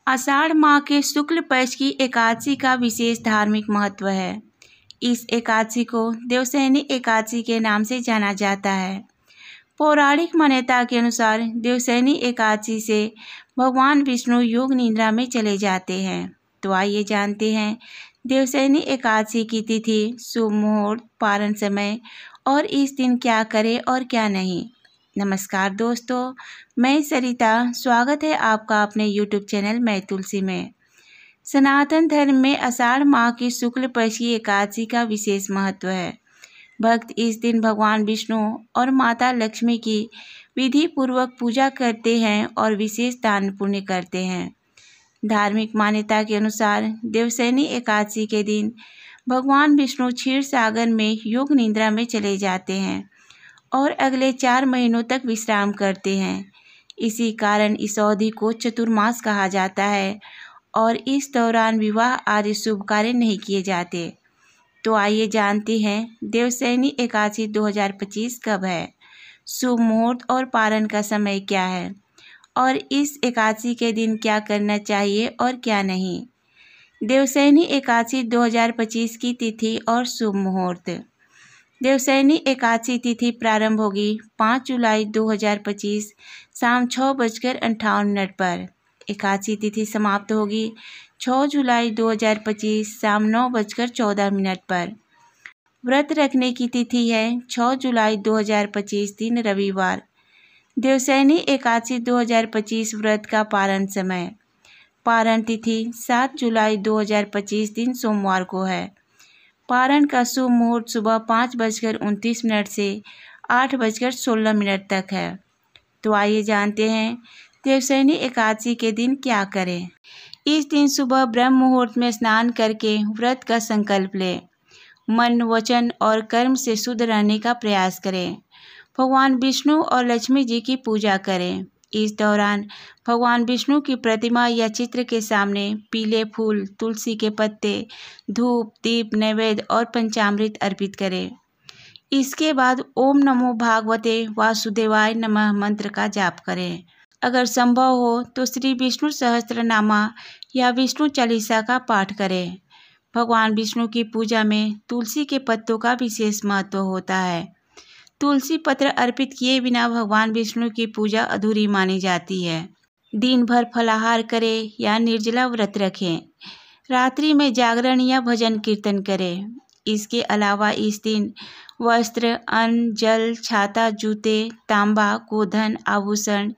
आषाढ़ माह के शुक्ल पक्ष की एकादशी का विशेष धार्मिक महत्व है। इस एकादशी को देवशयनी एकादशी के नाम से जाना जाता है। पौराणिक मान्यता के अनुसार देवशयनी एकादशी से भगवान विष्णु योग निद्रा में चले जाते हैं। तो आइए जानते हैं देवशयनी एकादशी की तिथि, शुभ मुहूर्त, पारण समय और इस दिन क्या करें और क्या नहीं। नमस्कार दोस्तों, मैं सरिता। स्वागत है आपका अपने YouTube चैनल मैं तुलसी में। सनातन धर्म में आषाढ़ माह की शुक्ल पक्ष की एकादशी का विशेष महत्व है। भक्त इस दिन भगवान विष्णु और माता लक्ष्मी की विधि पूर्वक पूजा करते हैं और विशेष दान पुण्य करते हैं। धार्मिक मान्यता के अनुसार देवशयनी एकादशी के दिन भगवान विष्णु क्षीर सागर में योग निद्रा में चले जाते हैं और अगले 4 महीनों तक विश्राम करते हैं। इसी कारण इस अवधि को चतुर्मास कहा जाता है और इस दौरान विवाह आदि शुभ कार्य नहीं किए जाते। तो आइए जानते हैं देवशयनी एकादशी 2025 कब है, शुभ मुहूर्त और पारण का समय क्या है और इस एकादशी के दिन क्या करना चाहिए और क्या नहीं। देवशयनी एकादशी 2025 की तिथि और शुभ मुहूर्त। देवशयनी एकादशी तिथि प्रारंभ होगी 5 जुलाई 2025 शाम 6:58 पर। एकादशी तिथि समाप्त होगी 6 जुलाई 2025 शाम 9:14 पर। व्रत रखने की तिथि है 6 जुलाई 2025 दिन रविवार। देवशयनी एकादशी 2025 व्रत का पारण समय। पारण तिथि 7 जुलाई 2025 दिन सोमवार को है। पारण का शुभ मुहूर्त सुबह 5:29 से 8:16 तक है। तो आइए जानते हैं देवशयनी एकादशी के दिन क्या करें। इस दिन सुबह ब्रह्म मुहूर्त में स्नान करके व्रत का संकल्प लें। मन, वचन और कर्म से शुद्ध रहने का प्रयास करें। भगवान विष्णु और लक्ष्मी जी की पूजा करें। इस दौरान भगवान विष्णु की प्रतिमा या चित्र के सामने पीले फूल, तुलसी के पत्ते, धूप, दीप, नैवेद्य और पंचामृत अर्पित करें। इसके बाद ओम नमो भागवते वासुदेवाय नमः मंत्र का जाप करें। अगर संभव हो तो श्री विष्णु सहस्त्रनामा या विष्णु चालीसा का पाठ करें। भगवान विष्णु की पूजा में तुलसी के पत्तों का विशेष महत्व होता है। तुलसी पत्र अर्पित किए बिना भगवान विष्णु की पूजा अधूरी मानी जाती है। दिन भर फलाहार करें या निर्जला व्रत रखें। रात्रि में जागरण या भजन कीर्तन करें। इसके अलावा इस दिन वस्त्र, अन्न, जल, छाता, जूते, तांबा, गोधन, आभूषण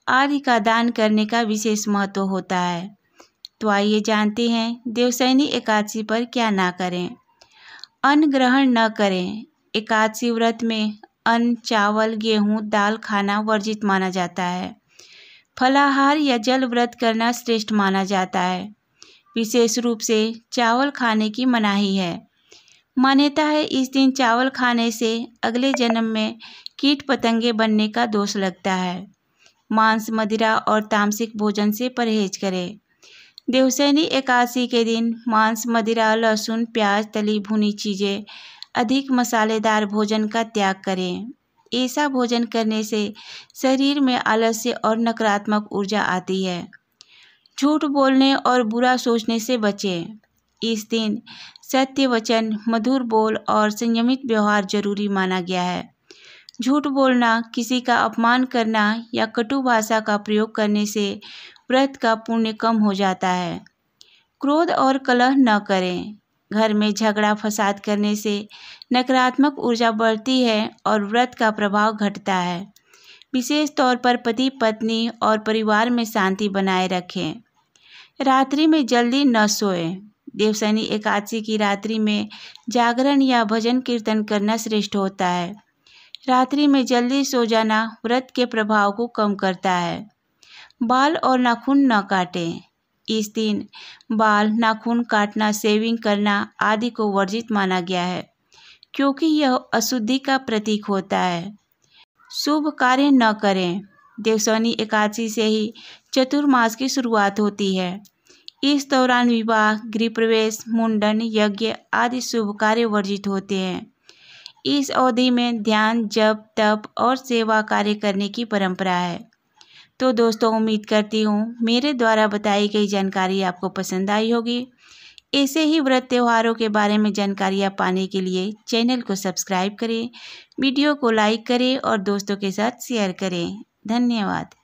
आदि का दान करने का विशेष महत्व होता है। तो आइए जानते हैं देवशयनी एकादशी पर क्या ना करें। अन्न ग्रहण न करें। एकादशी व्रत में अन्न, चावल, गेहूं, दाल खाना वर्जित माना जाता है। फलाहार या जल व्रत करना श्रेष्ठ माना जाता है। विशेष रूप से चावल खाने की मनाही है। मान्यता है इस दिन चावल खाने से अगले जन्म में कीट पतंगे बनने का दोष लगता है। मांस, मदिरा और तामसिक भोजन से परहेज करें। देवशयनी एकादशी के दिन मांस, मदिरा, लहसुन, प्याज, तली भुनी चीज़ें, अधिक मसालेदार भोजन का त्याग करें। ऐसा भोजन करने से शरीर में आलस्य और नकारात्मक ऊर्जा आती है। झूठ बोलने और बुरा सोचने से बचें। इस दिन सत्य वचन, मधुर बोल और संयमित व्यवहार जरूरी माना गया है। झूठ बोलना, किसी का अपमान करना या कटु भाषा का प्रयोग करने से व्रत का पुण्य कम हो जाता है। क्रोध और कलह न करें। घर में झगड़ा फसाद करने से नकारात्मक ऊर्जा बढ़ती है और व्रत का प्रभाव घटता है। विशेष तौर पर पति, पत्नी और परिवार में शांति बनाए रखें। रात्रि में जल्दी न सोएं। देवशयनी एकादशी की रात्रि में जागरण या भजन कीर्तन करना श्रेष्ठ होता है। रात्रि में जल्दी सो जाना व्रत के प्रभाव को कम करता है। बाल और नाखून न काटें। इस दिन बाल, नाखून काटना, शेविंग करना आदि को वर्जित माना गया है क्योंकि यह अशुद्धि का प्रतीक होता है। शुभ कार्य न करें। देवशयनी एकादशी से ही चतुर्मास की शुरुआत होती है। इस दौरान विवाह, गृह प्रवेश, मुंडन, यज्ञ आदि शुभ कार्य वर्जित होते हैं। इस अवधि में ध्यान, जप, तप और सेवा कार्य करने की परंपरा है। तो दोस्तों उम्मीद करती हूँ मेरे द्वारा बताई गई जानकारी आपको पसंद आई होगी। ऐसे ही व्रत त्योहारों के बारे में जानकारियाँ पाने के लिए चैनल को सब्सक्राइब करें, वीडियो को लाइक करें और दोस्तों के साथ शेयर करें। धन्यवाद।